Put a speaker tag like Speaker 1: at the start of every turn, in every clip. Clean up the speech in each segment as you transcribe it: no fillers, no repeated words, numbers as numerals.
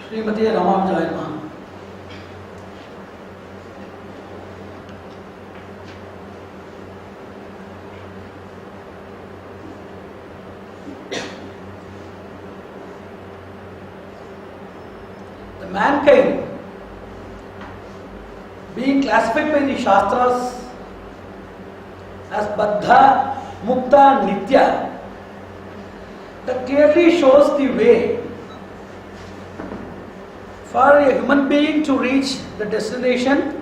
Speaker 1: Srimati Ramamjaya Namaha. The mankind being classified by the Shastras as Baddha, Mukta, Nitya, that clearly shows the way for a human being to reach the destination,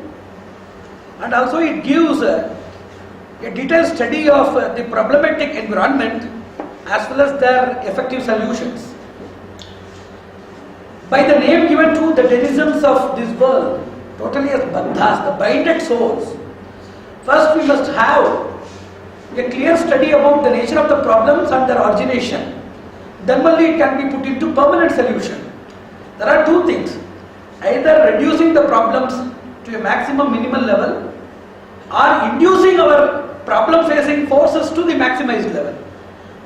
Speaker 1: and also it gives a detailed study of the problematic environment as well as their effective solutions. By the name given to the denizens of this world, totally as Baddhas, the binded souls, first we must have a clear study about the nature of the problems and their origination. Then only it can be put into permanent solution. There are two things, either reducing the problems to a maximum minimal level or inducing our problem facing forces to the maximized level.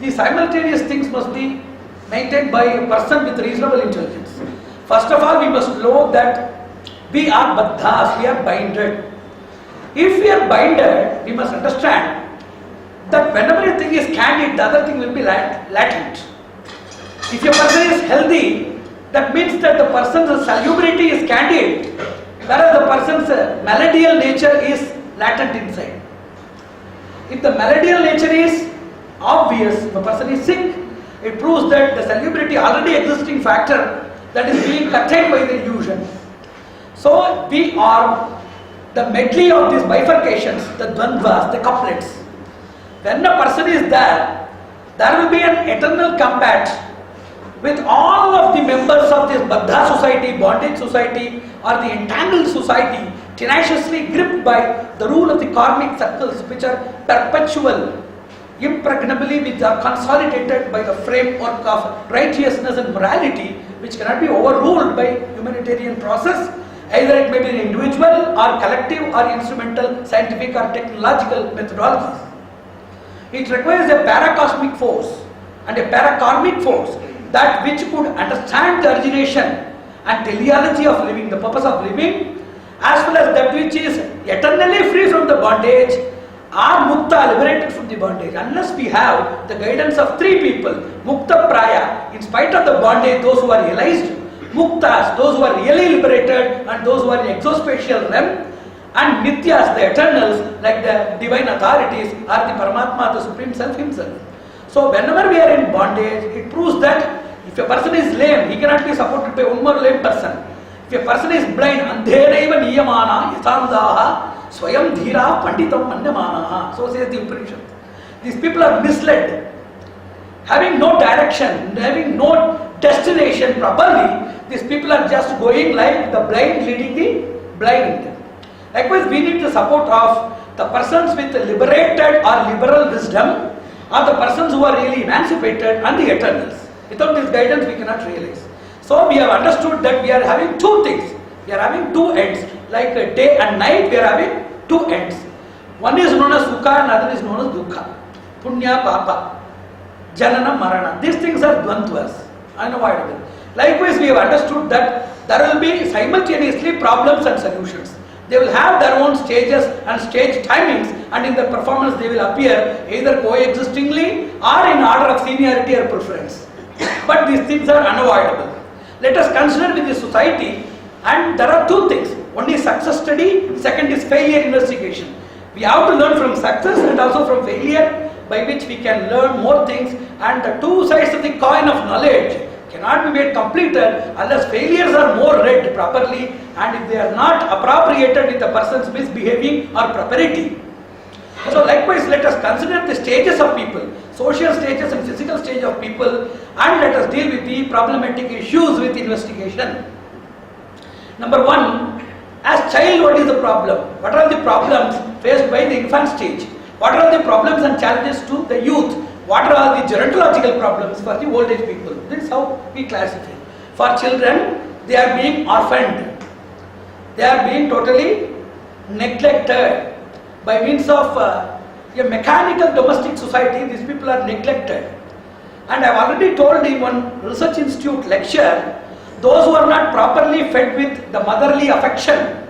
Speaker 1: These simultaneous things must be maintained by a person with reasonable intelligence. First of all, we must know that we are baddhas, we are binded. If we are binded, we must understand that whenever a thing is candid, the other thing will be latent. If a person is healthy, that means that the person's salubrity is candid, whereas the person's maladial nature is latent inside. If the maladial nature is obvious, the person is sick, it proves that the salubrity already existing factor that is being curtailed by the illusion. So we are the medley of these bifurcations, the dvandvas, the couplets. When a person is there, there will be an eternal combat with all of the members of this Baddha society, bondage society, or the entangled society, tenaciously gripped by the rule of the karmic circles, which are perpetual, impregnably, which are consolidated by the framework of righteousness and morality, which cannot be overruled by humanitarian process. Either it may be an individual or collective or instrumental, scientific or technological methodologies. It requires a paracosmic force and a parakarmic force, that which could understand the origination and teleology of living, the purpose of living, as well as that which is eternally free from the bondage, are mukta, liberated from the bondage. Unless we have the guidance of three people, mukta praya, in spite of the bondage, those who are realized, muktas, those who are really liberated, and those who are in exospatial realm, and nityas, the eternals, like the divine authorities, are the Paramatma, the Supreme Self himself. So whenever we are in bondage, it proves that if a person is lame, he cannot be supported by one more lame person. If a person is blind, andheraiva niyamana yatandaha swayam dhira panditam manyamanaha. So says the Upanishad. These people are misled. Having no direction, having no destination properly, these people are just going like the blind leading the blind. Likewise, we need the support of the persons with liberated or liberal wisdom, or the persons who are really emancipated, and the eternals. Without this guidance, we cannot realize. So we have understood that we are having two things. We are having two ends. Like day and night, we are having two ends. One is known as sukha and other is known as dukkha. Punya, papa, janana, marana. These things are dvandvas, unavoidable. Likewise, we have understood that there will be simultaneously problems and solutions. They will have their own stages and stage timings, and in the performance they will appear either coexistingly or in order of seniority or preference. But these things are unavoidable. Let us consider with the society, and there are two things. One is success study, second is failure investigation. We have to learn from success and also from failure, by which we can learn more things, and the two sides of the coin of knowledge cannot be made completed unless failures are more read properly, and if they are not appropriated with the person's misbehaving or property. So likewise, let us consider the stages of people, social stages and physical stage of people, and let us deal with the problematic issues with investigation. Number one, as child, what is the problem? What are the problems faced by the infant stage? What are the problems and challenges to the youth? What are the gerontological problems for the old age people? This is how we classify. For children, they are being orphaned. They are being totally neglected. By means of a mechanical domestic society, these people are neglected. And I have already told in one research institute lecture Those who are not properly fed with the motherly affection,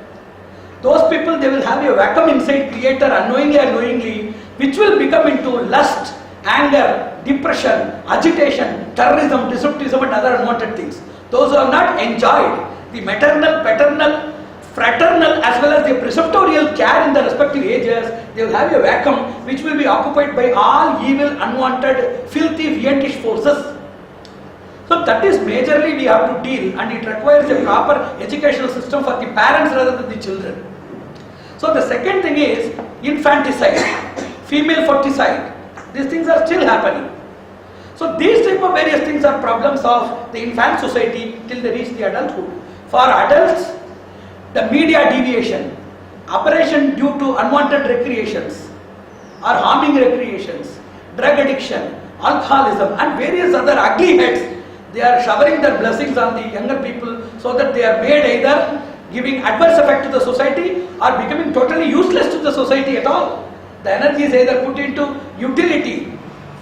Speaker 1: those people, they will have a vacuum inside creator unknowingly and knowingly, which will become into lust, anger, depression, agitation, terrorism, disruptism and other unwanted things. Those who have not enjoyed the maternal, paternal, fraternal as well as the preceptorial care in the respective ages, they will have a vacuum which will be occupied by all evil, unwanted, filthy, fiendish forces. So that is majorly we have to deal, and it requires a proper educational system for the parents rather than the children. So the second thing is infanticide, female foeticide. These things are still happening. So these type of various things are problems of the infant society till they reach the adulthood. For adults, the media deviation, aberration due to unwanted recreations or harming recreations, drug addiction, alcoholism and various other ugly heads, they are showering their blessings on the younger people so that they are made either giving adverse effect to the society or becoming totally useless to the society at all. The energy is either put into utility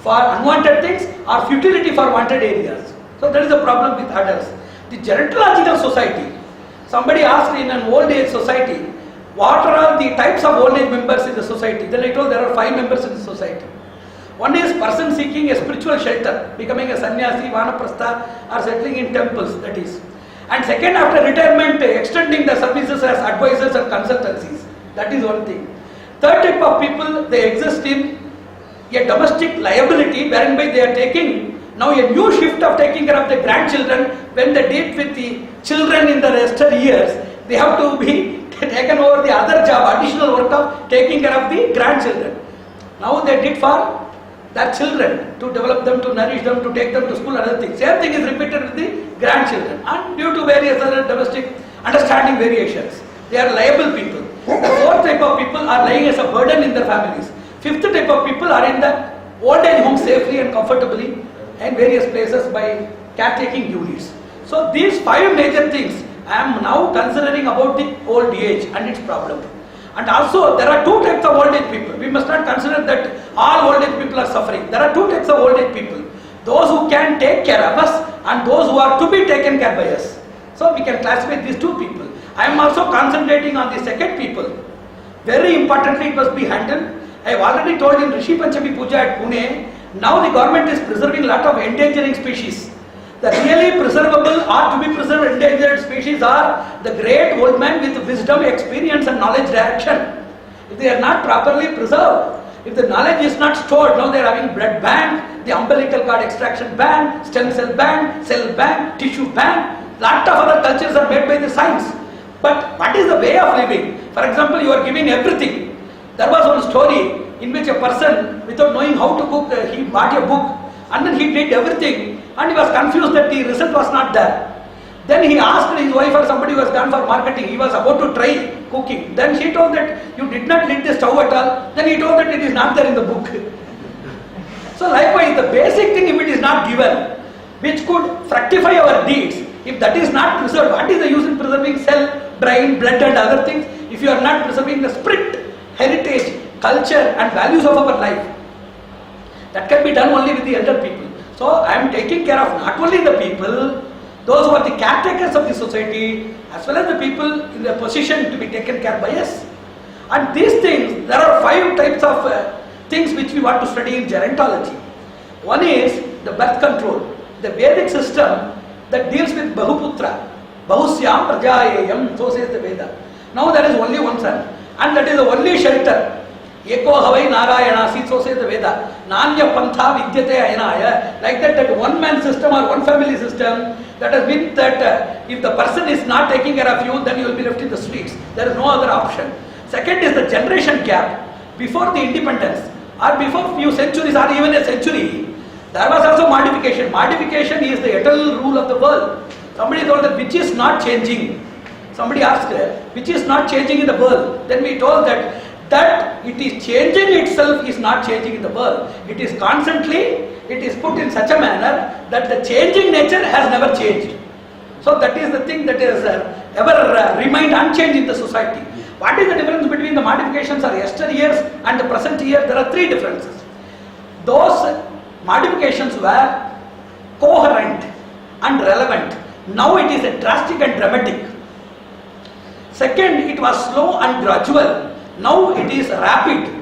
Speaker 1: for unwanted things or futility for wanted areas. So that is the problem with adults. The gerontological society. Somebody asked in an old age society, what are the types of old age members in the society? Then I told there are 5 members in the society. One is person seeking a spiritual shelter, becoming a sannyasi, vanaprastha or settling in temples, that is. And second, after retirement, extending the services as advisors and consultancies. That is one thing. Third type of people, they exist in a domestic liability whereby they are taking now a new shift of taking care of the grandchildren. When they deal with the children in the rester years, they have to be taken over the other job, additional work of taking care of the grandchildren. Now they did for their children, to develop them, to nourish them, to take them to school and other things. Same thing is repeated with the grandchildren, and due to various other domestic understanding variations, they are liable people. The fourth type of people are lying as a burden in their families. Fifth type of people are in the old age home safely and comfortably in various places by caretaking units. So these 5 major things I am now considering about the old age and its problem. And also there are 2 types of old age people. We must not consider that all old age people are suffering. There are 2 types of old age people. Those who can take care of us and those who are to be taken care by us. So we can classify these 2 people. I am also concentrating on the second people. Very importantly, it must be handled. I have already told in Rishi Panchami Puja at Pune, now the government is preserving a lot of endangering species. The really preservable or to be preserved endangered species are the great old men with wisdom, experience and knowledge direction. If they are not properly preserved, if the knowledge is not stored, now they are having blood bank, the umbilical cord extraction ban, stem cell ban, cell ban, tissue ban. Lot of other cultures are made by the science. But what is the way of living? For example, you are giving everything. There was one story in which a person, without knowing how to cook, he bought a book and then he did everything and he was confused that the result was not there. Then he asked his wife or somebody who was gone for marketing, he was about to try cooking. Then she told that you did not lit the stove at all. Then he told that it is not there in the book. So likewise, the basic thing, if it is not given, which could fructify our deeds, if that is not preserved, what is the use in preserving cell, brain, blood and other things if you are not preserving the spirit, heritage, culture and values of our life? That can be done only with the elder people. So I am taking care of not only the people, those who are the caretakers of the society, as well as the people in the position to be taken care by us. And these things, there are 5 types of things which we want to study in gerontology. One is the birth control, the Vedic system that deals with Bahuputra, Bahusyam Prajayayam, so says the Veda. Now there is only one son, and that is the only shelter. Eko Havai Narayana, so says the Veda. Nanya Pantha Vidyate Ayanaya. Like that one man system or one family system, that has been that if the person is not taking care of you, then you will be left in the streets. There is no other option. Second is the generation gap. Before the independence, or before few centuries or even a century, there was also modification. Modification is the eternal rule of the world. Somebody told that which is not changing. Somebody asked, which is not changing in the world? Then we told that it is changing itself is not changing in the world. It is constantly, it is put in such a manner that the changing nature has never changed. So that is the thing that is ever remained unchanged in the society. What is the difference between the modifications of yesteryears and the present year? There are 3 differences. Those modifications were coherent and relevant Now it is a drastic and dramatic. Second, it was slow and gradual. Now it is rapid.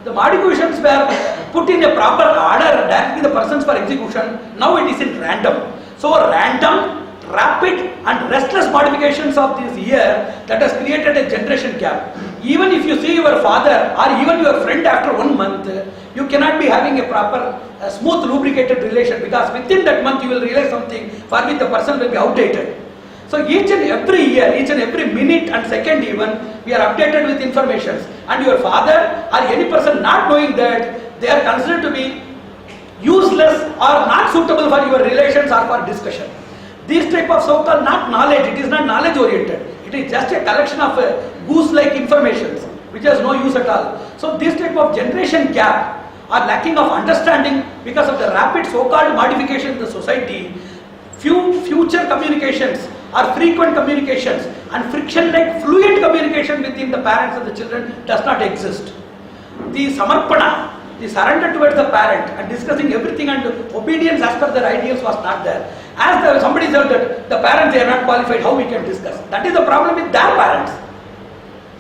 Speaker 1: The modifications were put in a proper order, directly the persons for execution. Now it is in random. So random, rapid and restless modifications of this year that has created a generation gap. Even if you see your father or even your friend after 1 month, you cannot be having a proper, smooth, lubricated relation, because within that month you will realize something for which the person will be outdated. So each and every year, each and every minute and second even, we are updated with information. And your father or any person not knowing that, they are considered to be useless or not suitable for your relations or for discussion. This type of so-called not knowledge, it is not knowledge oriented. It is just a collection of goose-like information which has no use at all. So this type of generation gap or lacking of understanding because of the rapid so-called modification in the society, few future communications or frequent communications and friction-like fluid communication between the parents and the children does not exist. The samarpana, the surrender towards the parent and discussing everything and obedience as per their ideals was not there. As somebody said that the parents, they are not qualified, how we can discuss? That is the problem with their parents.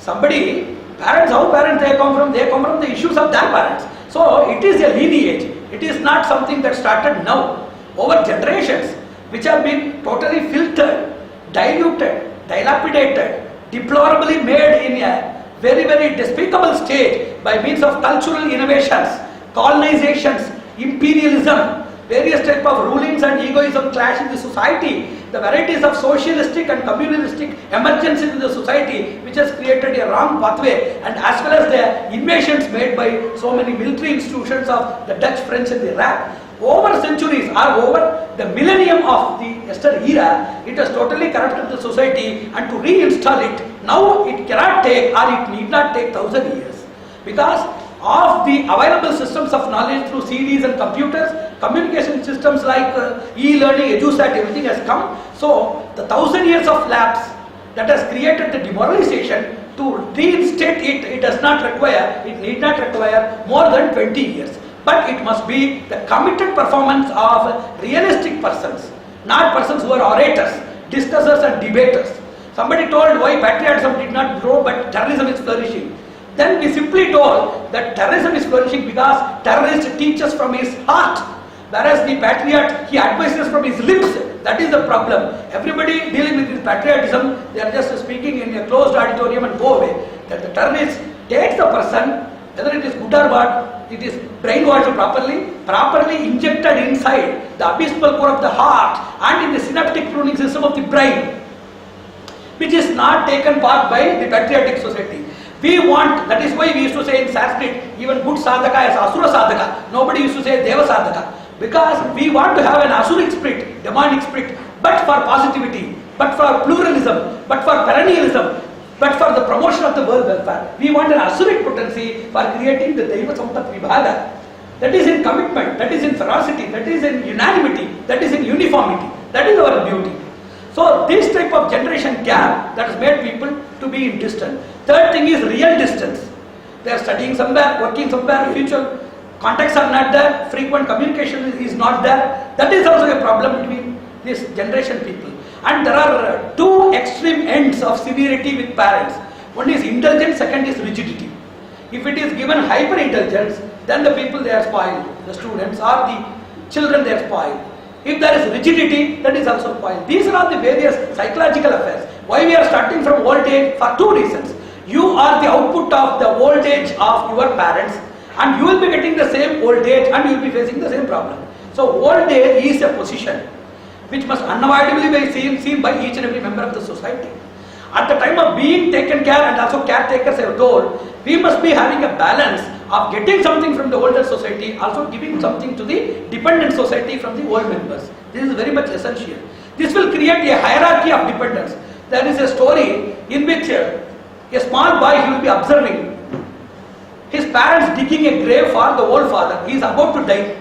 Speaker 1: Parents, how parents they come from the issues of their parents. So it is a lineage. It is not something that started now. Over generations, which have been totally filtered, diluted, dilapidated, deplorably made in a very, very despicable stage by means of cultural innovations, colonizations, imperialism, various type of rulings and egoism clash in the society, the varieties of socialistic and communalistic emergencies in the society which has created a wrong pathway, and as well as the invasions made by so many military institutions of the Dutch, French and Iraq. Over centuries or over the millennium of the Esther era, it has totally corrupted the society, and to reinstall it, now it cannot take or it need not take 1,000 years. Because of the available systems of knowledge through CDs and computers, communication systems like e-learning, EduSat, everything has come. So the 1,000 years of lapse that has created the demoralization, to reinstate it, it does not require, it need not require more than 20 years. But it must be the committed performance of realistic persons, not persons who are orators, discussers and debaters. Somebody told why patriotism did not grow but terrorism is flourishing. Then we simply told that terrorism is flourishing because terrorist teaches from his heart, whereas the patriot, he advises from his lips. That is the problem. Everybody dealing with this patriotism, they are just speaking in a closed auditorium and go away. That the terrorist takes the person, whether it is good or bad, it is brainwashed properly injected inside the abysmal core of the heart and in the synaptic pruning system of the brain, which is not taken part by the patriotic society. We want, that is why we used to say in Sanskrit, even good sadhaka is asura sadhaka. Nobody used to say deva sadhaka. Because we want to have an asuric spirit, demonic spirit, but for positivity, but for pluralism, but for perennialism, but for the promotion of the world welfare. We want an asuric potency for creating the Deva Sampat Vibhaga. That is in commitment, that is in ferocity, that is in unanimity, that is in uniformity. That is our beauty. So this type of generation gap that has made people to be in distance. Third thing is real distance. They are studying somewhere, working somewhere, future contacts are not there, frequent communication is not there. That is also a problem between this generation people. And there are two extreme ends of severity with parents. One is indulgence, second is rigidity. If it is given hyper indulgence, then the people they are spoiled, the students or the children they are spoiled. If there is rigidity, that is also spoiled. These are all the various psychological affairs. Why we are starting from old age? For two reasons. You are the output of the old age of your parents, and you will be getting the same old age and you will be facing the same problem. So old age is a position which must unavoidably be seen by each and every member of the society. At the time of being taken care, and also caretakers have told, we must be having a balance of getting something from the older society, also giving something to the dependent society from the old members. This is very much essential. This will create a hierarchy of dependence. There is a story in which a small boy, he will be observing his parents digging a grave for the old father. He is about to die.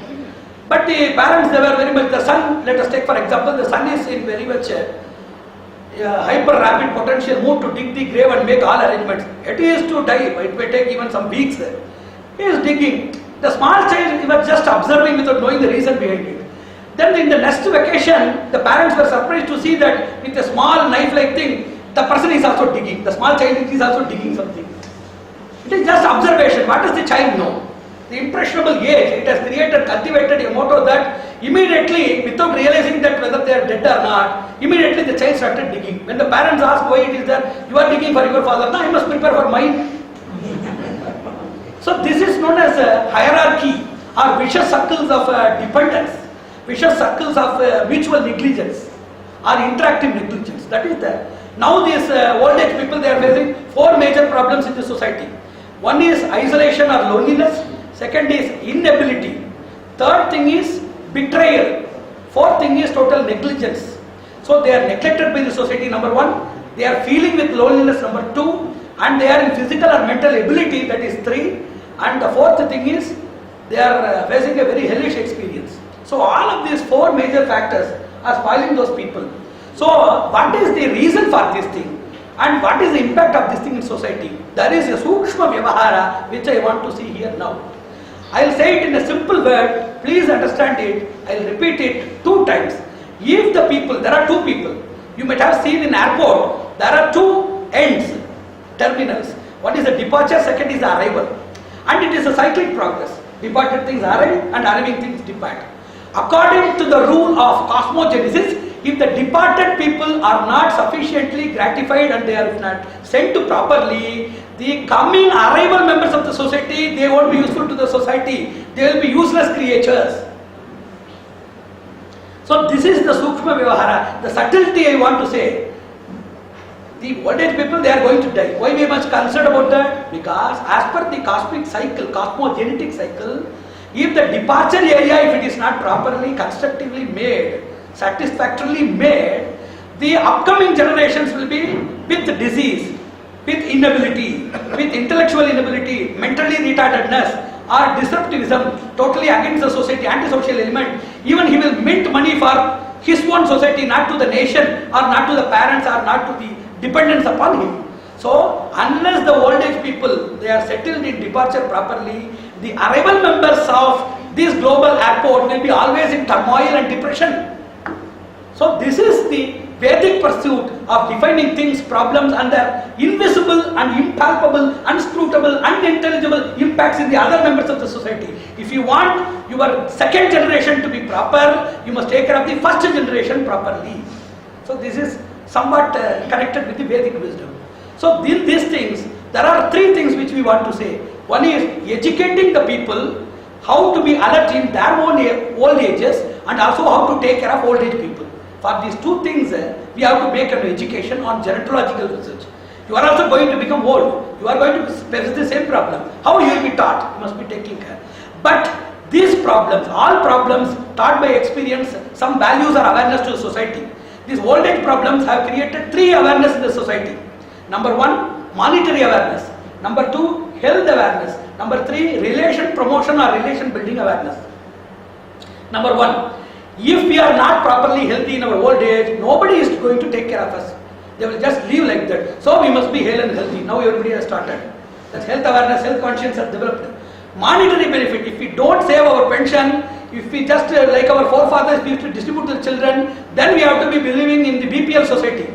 Speaker 1: But the parents, they were very much, the son, let us take for example, the son is in very much hyper rapid potential mood to dig the grave and make all arrangements. It is to die, it may take even some weeks. He is digging. The small child, he was just observing without knowing the reason behind it. Then in the next vacation, the parents were surprised to see that with a small knife-like thing, the person is also digging. The small child is also digging something. It is just observation. What does the child know? The impressionable age, it has cultivated a motto that immediately, without realizing that whether they are dead or not, immediately the child started digging. When the parents ask why it is that you are digging for your father, now I must prepare for mine. So this is known as a hierarchy or vicious circles of dependence, vicious circles of mutual negligence or interactive negligence. That is there. Now these old age people, they are facing four major problems in the society. One is isolation or loneliness. Second is inability. Third thing is betrayal. Fourth thing is total negligence. So they are neglected by the society, number one. They are feeling with loneliness, number two. And they are in physical or mental ability, that is three. And the fourth thing is they are facing a very hellish experience. So all of these four major factors are spoiling those people. So what is the reason for this thing? And what is the impact of this thing in society? There is a sukshma vyavahara which I want to see here now. I will say it in a simple word, please understand it, I will repeat it 2 times. If the people, there are 2 people, you might have seen in airport, there are 2 ends, terminals. One is the departure, second is the arrival. And it is a cyclic progress. Departed things arrive and arriving things depart. According to the rule of cosmogenesis, if the departed people are not sufficiently gratified and they are not sent to properly, the coming arrival members of the society, they won't be useful to the society. They will be useless creatures. So this is the sukshma vyavahara, the subtlety I want to say. The old age people, they are going to die. Why we must concerned about that? Because as per the cosmic cycle, cosmogenetic cycle, if the departure area, if it is not properly constructively made, satisfactorily made, the upcoming generations will be with disease, with inability, with intellectual inability, mentally retardedness or disruptivism, totally against the society, antisocial element. Even he will mint money for his own society, not to the nation or not to the parents or not to the dependence upon him. So unless the old age people, they are settled in departure properly, the arrival members of this global airport will be always in turmoil and depression. So this is the Vedic pursuit of defining things, problems and their invisible and impalpable, unscrutable, unintelligible impacts in the other members of the society. If you want your second generation to be proper, you must take care of the first generation properly. So this is somewhat connected with the Vedic wisdom. So in these things, there are 3 things which we want to say. One is educating the people how to be alert in their own old ages and also how to take care of old age people. For these 2 things, we have to make an education on gerontological research. You are also going to become old. You are going to face the same problem. How you will be taught? You must be taking care. But these problems, all problems taught by experience, some values or awareness to the society. These old age problems have created 3 awareness in the society. Number 1, monetary awareness. Number 2, health awareness. Number 3, relation promotion or relation building awareness. Number 1, if we are not properly healthy in our old age, nobody is going to take care of us. They will just live like that. So we must be hale and healthy. Now everybody has started. That's health awareness, health conscience has developed. Monetary benefit, if we don't save our pension, if we just like our forefathers used to distribute to the children, then we have to be believing in the BPL society.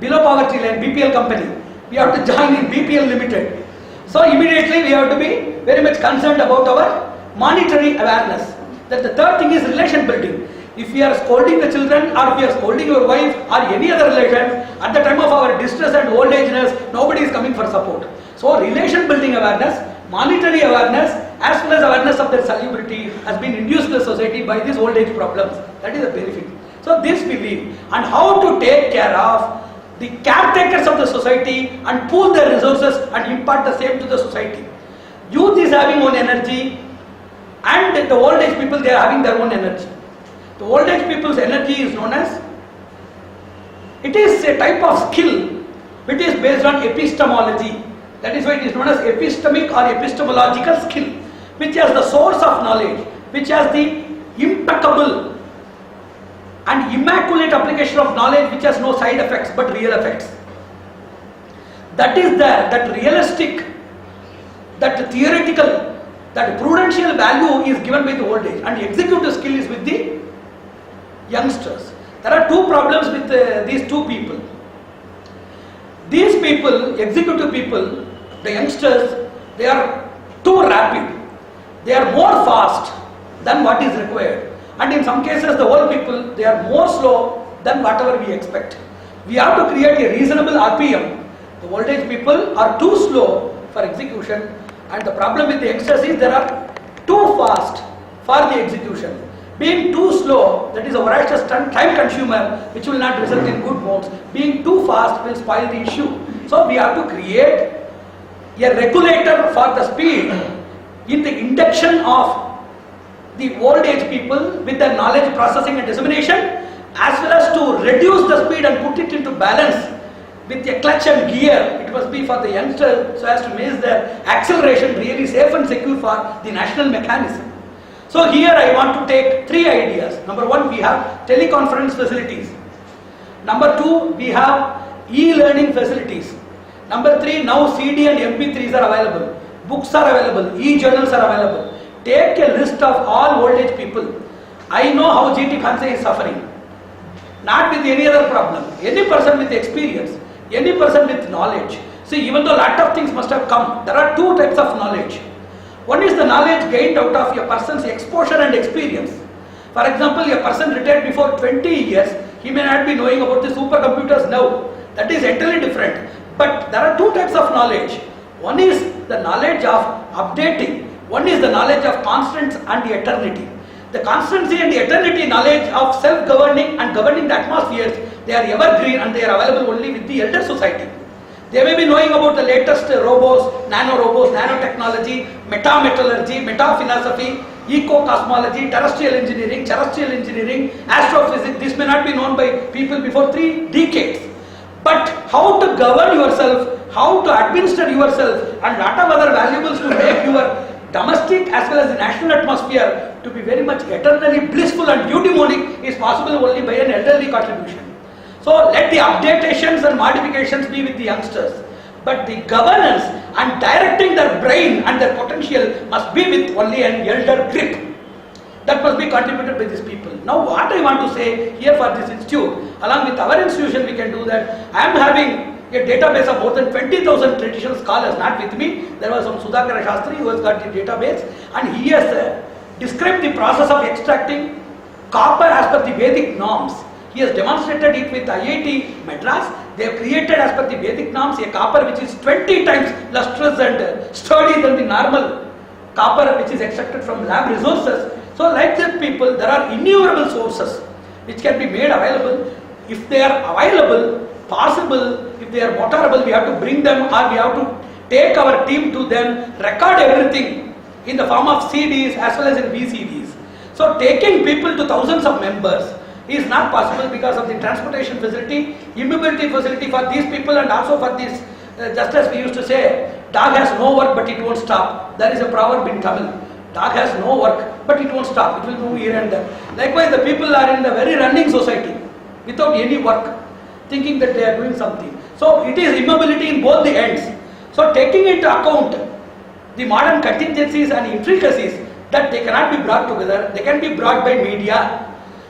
Speaker 1: Below poverty line, BPL company. We have to join in BPL limited. So immediately we have to be very much concerned about our monetary awareness. That the third thing is relation building. If we are scolding the children or if we are scolding your wife or any other relation, at the time of our distress and old ageness, nobody is coming for support. So relation building awareness, monetary awareness as well as awareness of their salubrity has been induced in the society by these old age problems. That is a benefit. So this we leave. And how to take care of the caretakers of the society and pool their resources and impart the same to the society. Youth is having own energy and the old age people, they are having their own energy. The old age people's energy is known as, it is a type of skill which is based on epistemology. That is why it is known as epistemic or epistemological skill, which has the source of knowledge, which has the impeccable and immaculate application of knowledge which has no side effects but real effects. That is that realistic, that theoretical, that prudential value is given by the old age, and executive skill is with the youngsters. There are two problems with these two people. These people, executive people, the youngsters, they are too rapid. They are more fast than what is required. And in some cases, the old people, they are more slow than whatever we expect. We have to create a reasonable RPM. The old age people are too slow for execution, and the problem with the youngsters is they are too fast for the execution. Being too slow, that is a voracious time consumer, which will not result in good modes. Being too fast will spoil the issue. So we have to create a regulator for the speed in the induction of the old age people with the knowledge processing and dissemination, as well as to reduce the speed and put it into balance with a clutch and gear. It must be for the youngster so as to make their acceleration really safe and secure for the national mechanism. So here I want to take three ideas. Number one, we have teleconference facilities. Number two, we have e-learning facilities. Number three, now CD and MP3s are available. Books are available. E-journals are available. Take a list of all old age people. I know how GT Khanse is suffering. Not with any other problem. Any person with experience, any person with knowledge. See, even though a lot of things must have come, there are two types of knowledge. One is the knowledge gained out of a person's exposure and experience. For example, a person retired before 20 years, he may not be knowing about the supercomputers now. That is entirely different. But there are two types of knowledge. One is the knowledge of updating. One is the knowledge of constants and the eternity. The constancy and the eternity knowledge of self-governing and governing the atmospheres, they are evergreen and they are available only with the elder society. They may be knowing about the latest robots, nanotechnology, meta-metallurgy, meta-philosophy, eco-cosmology, terrestrial engineering, astrophysics. This may not be known by people before 3 decades. But how to govern yourself, how to administer yourself, and lot of other valuables to make your domestic as well as the national atmosphere to be very much eternally blissful and eudaimonic is possible only by an elderly contribution. So let the updatations and modifications be with the youngsters, but the governance and directing their brain and their potential must be with only an elder grip. That must be contributed by these people. Now what I want to say here for this institute, along with our institution we can do that. I am having a database of more than 20,000 traditional scholars, not with me. There was some Sudhakara Shastri who has got the database, and he has described the process of extracting copper as per the Vedic norms. He has demonstrated it with IIT Madras. They have created as per the Vedic norms a copper which is 20 times lustrous and sturdy than the normal copper which is extracted from lab resources. So like these people, there are innumerable sources which can be made available. If they are available, possible, if they are motorable, we have to bring them, or we have to take our team to them, record everything in the form of CDs as well as in VCDs. So taking people to thousands of members is not possible because of the transportation facility, immobility facility for these people, and also for this, just as we used to say, dog has no work but it won't stop. There is a proverb in Tamil. Dog has no work but it won't stop. It will move here and there. Likewise, the people are in the very running society without any work, thinking that they are doing something. So it is immobility in both the ends. So taking into account the modern contingencies and intricacies that they cannot be brought together, they can be brought by media.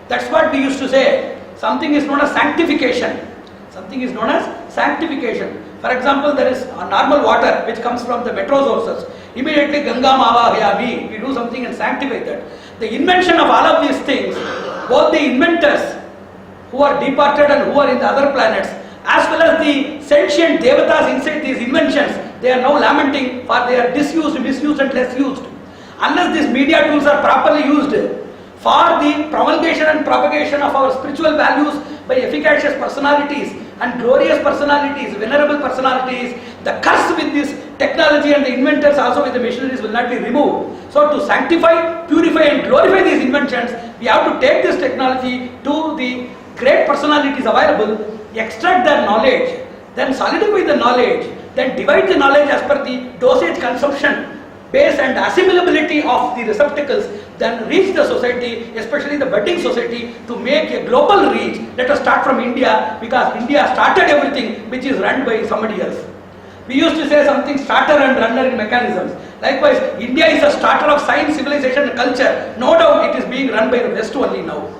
Speaker 1: That's what we used to say. Something is known as sanctification. Something is known as sanctification. For example, there is a normal water which comes from the metro sources. Immediately Ganga Mava Hayami, we do something and sanctify that. The invention of all of these things, both the inventors who are departed and who are in the other planets, as well as the sentient devatas inside these inventions, they are now lamenting for their disused, misused and less used. Unless these media tools are properly used for the promulgation and propagation of our spiritual values by efficacious personalities and glorious personalities, venerable personalities, the curse with this technology and the inventors also with the machineries will not be removed. So to sanctify, purify and glorify these inventions, we have to take this technology to the great personalities available, extract their knowledge, then solidify the knowledge, then divide the knowledge as per the dosage consumption base and assimilability of the receptacles, then reach the society, especially the budding society, to make a global reach. Let us start from India, because India started everything which is run by somebody else. We used to say something starter and runner in mechanisms. Likewise, India is a starter of science, civilization and culture. No doubt it is being run by the West only now.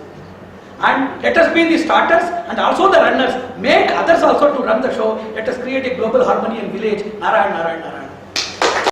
Speaker 1: And let us be the starters and also the runners. Make others also to run the show. Let us create a global harmony and village. Narayan, Narayan, Narayan.